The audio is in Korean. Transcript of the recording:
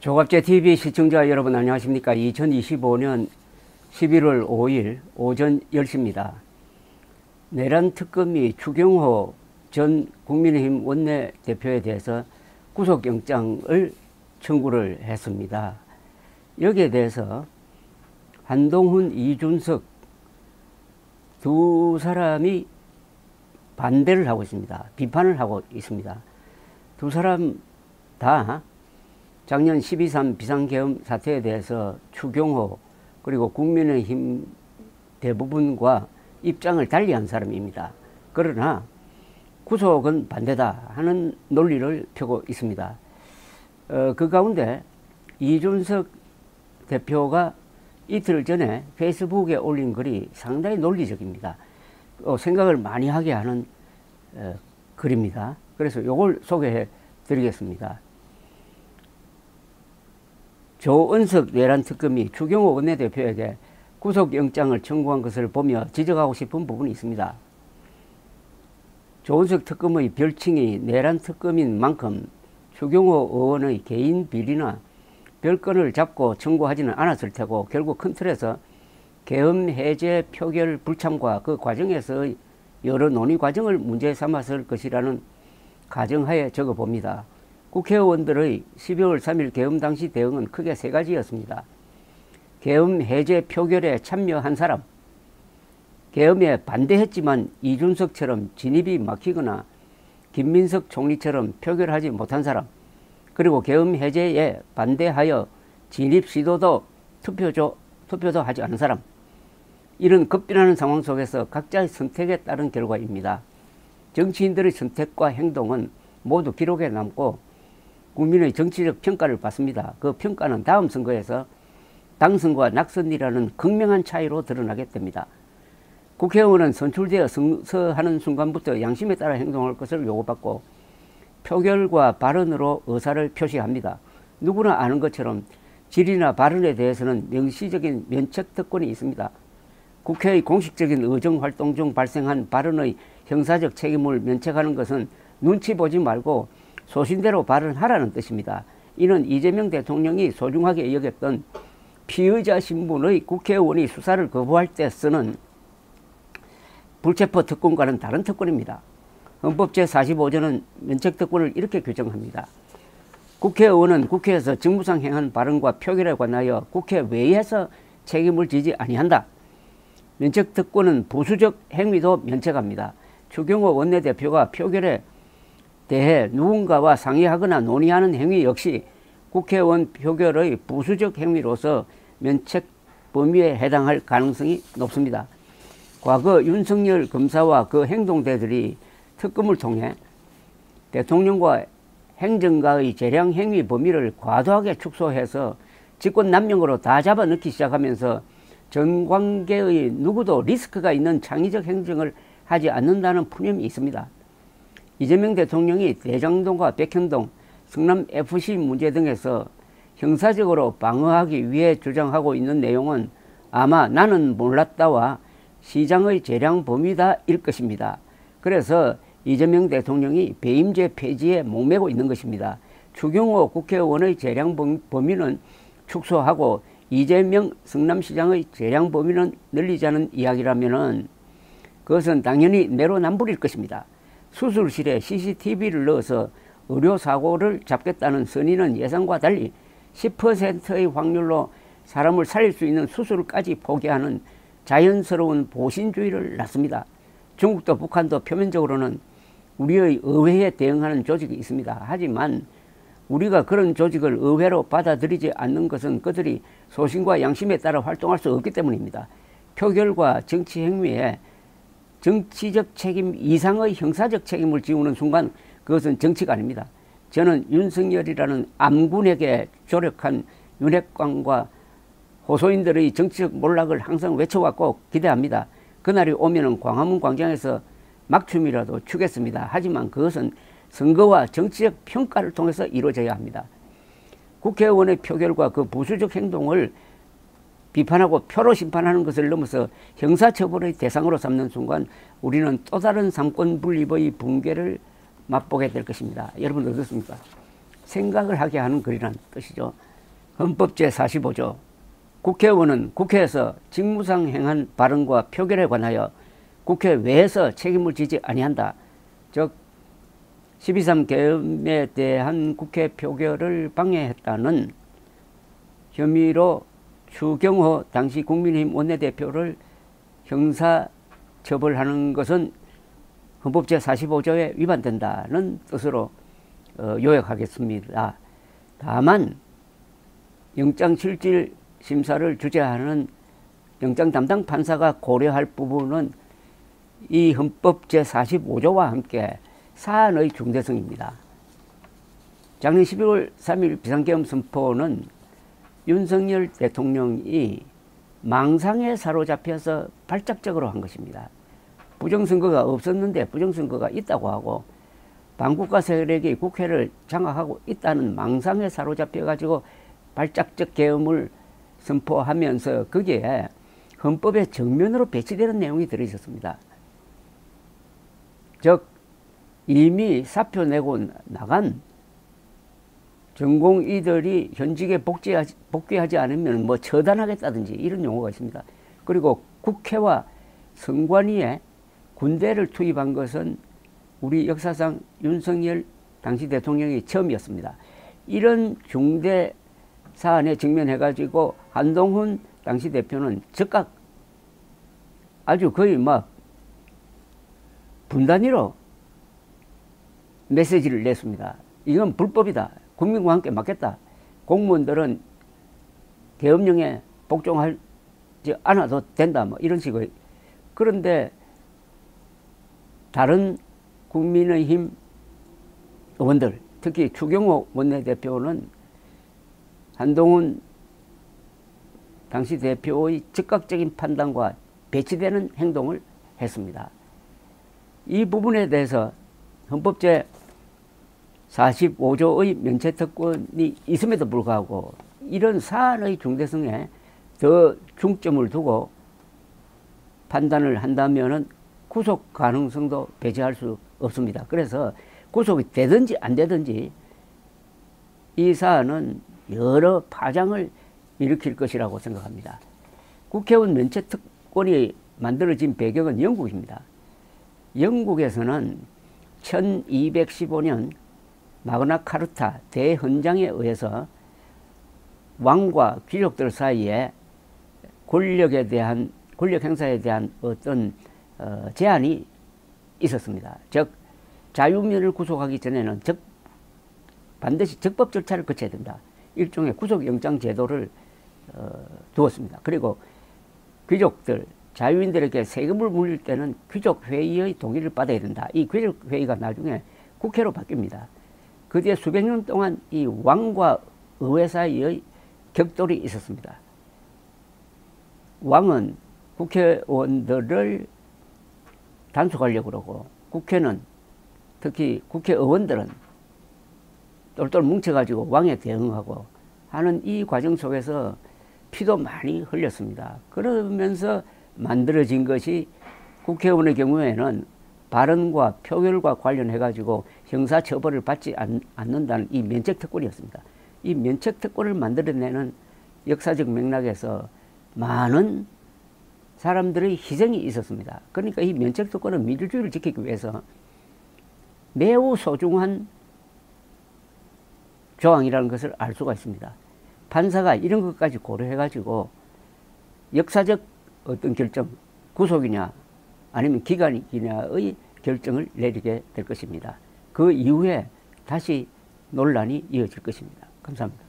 조갑제TV 시청자 여러분 안녕하십니까. 2025년 11월 5일 오전 10시입니다. 내란 특검이 추경호 전 국민의힘 원내대표에 대해서 구속영장을 청구를 했습니다. 여기에 대해서 한동훈, 이준석 두 사람이 반대를 하고 있습니다. 비판을 하고 있습니다. 두 사람 다 작년 12.3 비상계엄 사태에 대해서 추경호 그리고 국민의힘 대부분과 입장을 달리한 사람입니다. 그러나 구속은 반대다 하는 논리를 펴고 있습니다. 그 가운데 이준석 대표가 이틀 전에 페이스북에 올린 글이 상당히 논리적입니다. 생각을 많이 하게 하는 글입니다. 그래서 이걸 소개해 드리겠습니다. 조은석 내란특검이 추경호 원내대표에게 구속영장을 청구한 것을 보며 지적하고 싶은 부분이 있습니다. 조은석 특검의 별칭이 내란특검인 만큼 추경호 의원의 개인 비리나 별건을 잡고 청구하지는 않았을 테고 결국 큰 틀에서 계엄 해제 표결 불참과 그 과정에서의 여러 논의 과정을 문제 삼았을 것이라는 가정하에 적어봅니다. 국회의원들의 12월 3일 계엄 당시 대응은 크게 세 가지였습니다. 계엄 해제 표결에 참여한 사람, 계엄에 반대했지만 이준석처럼 진입이 막히거나 김민석 총리처럼 표결하지 못한 사람, 그리고 계엄 해제에 반대하여 진입 시도도 투표도 하지 않은 사람. 이런 급변하는 상황 속에서 각자의 선택에 따른 결과입니다. 정치인들의 선택과 행동은 모두 기록에 남고 국민의 정치적 평가를 받습니다. 그 평가는 다음 선거에서 당선과 낙선이라는 극명한 차이로 드러나게 됩니다. 국회의원은 선출되어 선서하는 순간부터 양심에 따라 행동할 것을 요구받고 표결과 발언으로 의사를 표시합니다. 누구나 아는 것처럼 질의나 발언에 대해서는 명시적인 면책특권이 있습니다. 국회의 공식적인 의정활동 중 발생한 발언의 형사적 책임을 면책하는 것은 눈치 보지 말고 소신대로 발언하라는 뜻입니다. 이는 이재명 대통령이 소중하게 여겼던 피의자 신분의 국회의원이 수사를 거부할 때 쓰는 불체포 특권과는 다른 특권입니다. 헌법 제45조는 면책특권을 이렇게 규정합니다. 국회의원은 국회에서 직무상 행한 발언과 표결에 관하여 국회 외에서 책임을 지지 아니한다. 면책특권은 부수적 행위도 면책합니다. 추경호 원내대표가 표결에 대해 누군가와 상의하거나 논의하는 행위 역시 국회의원 표결의 부수적 행위로서 면책 범위에 해당할 가능성이 높습니다. 과거 윤석열 검사와 그 행동대들이 특검을 통해 대통령과 행정가의 재량 행위 범위를 과도하게 축소해서 직권 남용으로 다 잡아넣기 시작하면서 전 관계의 누구도 리스크가 있는 창의적 행정을 하지 않는다는 푸념이 있습니다. 이재명 대통령이 대장동과 백현동, 성남FC 문제 등에서 형사적으로 방어하기 위해 주장하고 있는 내용은 아마 나는 몰랐다와 시장의 재량 범위다일 것입니다. 그래서 이재명 대통령이 배임죄 폐지에 목매고 있는 것입니다. 추경호 국회의원의 재량 범위는 축소하고 이재명 성남시장의 재량 범위는 늘리자는 이야기라면은 그것은 당연히 내로남불일 것입니다. 수술실에 CCTV를 넣어서 의료사고를 잡겠다는 선의는 예상과 달리 10%의 확률로 사람을 살릴 수 있는 수술까지 포기하는 자연스러운 보신주의를 낳습니다. 중국도 북한도 표면적으로는 우리의 의회에 대응하는 조직이 있습니다. 하지만 우리가 그런 조직을 의회로 받아들이지 않는 것은 그들이 소신과 양심에 따라 활동할 수 없기 때문입니다. 표결과 정치 행위에 정치적 책임 이상의 형사적 책임을 지우는 순간 그것은 정치가 아닙니다. 저는 윤석열이라는 암군에게 조력한 윤핵관과 호소인들의 정치적 몰락을 항상 외쳐왔고 기대합니다. 그날이 오면은 광화문 광장에서 막춤이라도 추겠습니다. 하지만 그것은 선거와 정치적 평가를 통해서 이루어져야 합니다. 국회의원의 표결과 그 부수적 행동을 비판하고 표로 심판하는 것을 넘어서 형사처벌의 대상으로 삼는 순간 우리는 또 다른 삼권 분립의 붕괴를 맛보게 될 것입니다. 여러분 어떻습니까? 생각을 하게 하는 글이라는 뜻이죠. 헌법 제45조 국회의원은 국회에서 직무상 행한 발언과 표결에 관하여 국회 외에서 책임을 지지 아니한다. 즉 12.3 계엄에 대한 국회 표결을 방해했다는 혐의로 추경호 당시 국민의힘 원내대표를 형사처벌하는 것은 헌법 제45조에 위반된다는 뜻으로 요약하겠습니다. 다만 영장실질 심사를 주재하는 영장 담당 판사가 고려할 부분은 이 헌법 제45조와 함께 사안의 중대성입니다. 작년 12월 3일 비상계엄 선포는 윤석열 대통령이 망상에 사로잡혀서 발작적으로 한 것입니다. 부정선거가 없었는데 부정선거가 있다고 하고 반국가 세력이 국회를 장악하고 있다는 망상에 사로잡혀 가지고 발작적 계엄을 선포하면서 거기에 헌법에 정면으로 배치되는 내용이 들어있었습니다. 즉 이미 사표 내고 나간 전공의들이 현직에 복귀하지 않으면 뭐 처단하겠다든지 이런 용어가 있습니다. 그리고 국회와 선관위에 군대를 투입한 것은 우리 역사상 윤석열 당시 대통령이 처음이었습니다. 이런 중대 사안에 직면해가지고 한동훈 당시 대표는 즉각 아주 거의 막 분단위로 메시지를 냈습니다. 이건 불법이다. 국민과 함께 맞겠다. 공무원들은 계엄령에 복종하지 않아도 된다. 뭐 이런 식의. 그런데 다른 국민의힘 의원들, 특히 추경호 원내대표는 한동훈 당시 대표의 즉각적인 판단과 배치되는 행동을 했습니다. 이 부분에 대해서 헌법 제45조의 면책특권이 있음에도 불구하고 이런 사안의 중대성에 더 중점을 두고 판단을 한다면 구속 가능성도 배제할 수 없습니다. 그래서 구속이 되든지 안 되든지 이 사안은 여러 파장을 일으킬 것이라고 생각합니다. 국회의원 면책특권이 만들어진 배경은 영국입니다. 영국에서는 1215년 마그나카르타 대헌장에 의해서 왕과 귀족들 사이에 권력 행사에 대한 어떤 제한이 있었습니다. 즉 자유민을 구속하기 전에는 반드시 적법 절차를 거쳐야 된다. 일종의 구속영장 제도를 두었습니다. 그리고 귀족들, 자유인들에게 세금을 물릴 때는 귀족회의의 동의를 받아야 된다. 이 귀족회의가 나중에 국회로 바뀝니다. 그 뒤에 수백 년 동안 이 왕과 의회 사이의 격돌이 있었습니다. 왕은 국회의원들을 단속하려고 그러고 국회는 특히 국회의원들은 똘똘 뭉쳐가지고 왕에 대응하고 하는 이 과정 속에서 피도 많이 흘렸습니다. 그러면서 만들어진 것이 국회의원의 경우에는 발언과 표결과 관련해가지고 형사처벌을 받지 않는다는 이 면책특권이었습니다. 이 면책특권을 만들어내는 역사적 맥락에서 많은 사람들의 희생이 있었습니다. 그러니까 이 면책특권은 민주주의를 지키기 위해서 매우 소중한 조항이라는 것을 알 수가 있습니다. 판사가 이런 것까지 고려해가지고 역사적 어떤 결정, 구속이냐 아니면 기각이냐의 결정을 내리게 될 것입니다. 그 이후에 다시 논란이 이어질 것입니다. 감사합니다.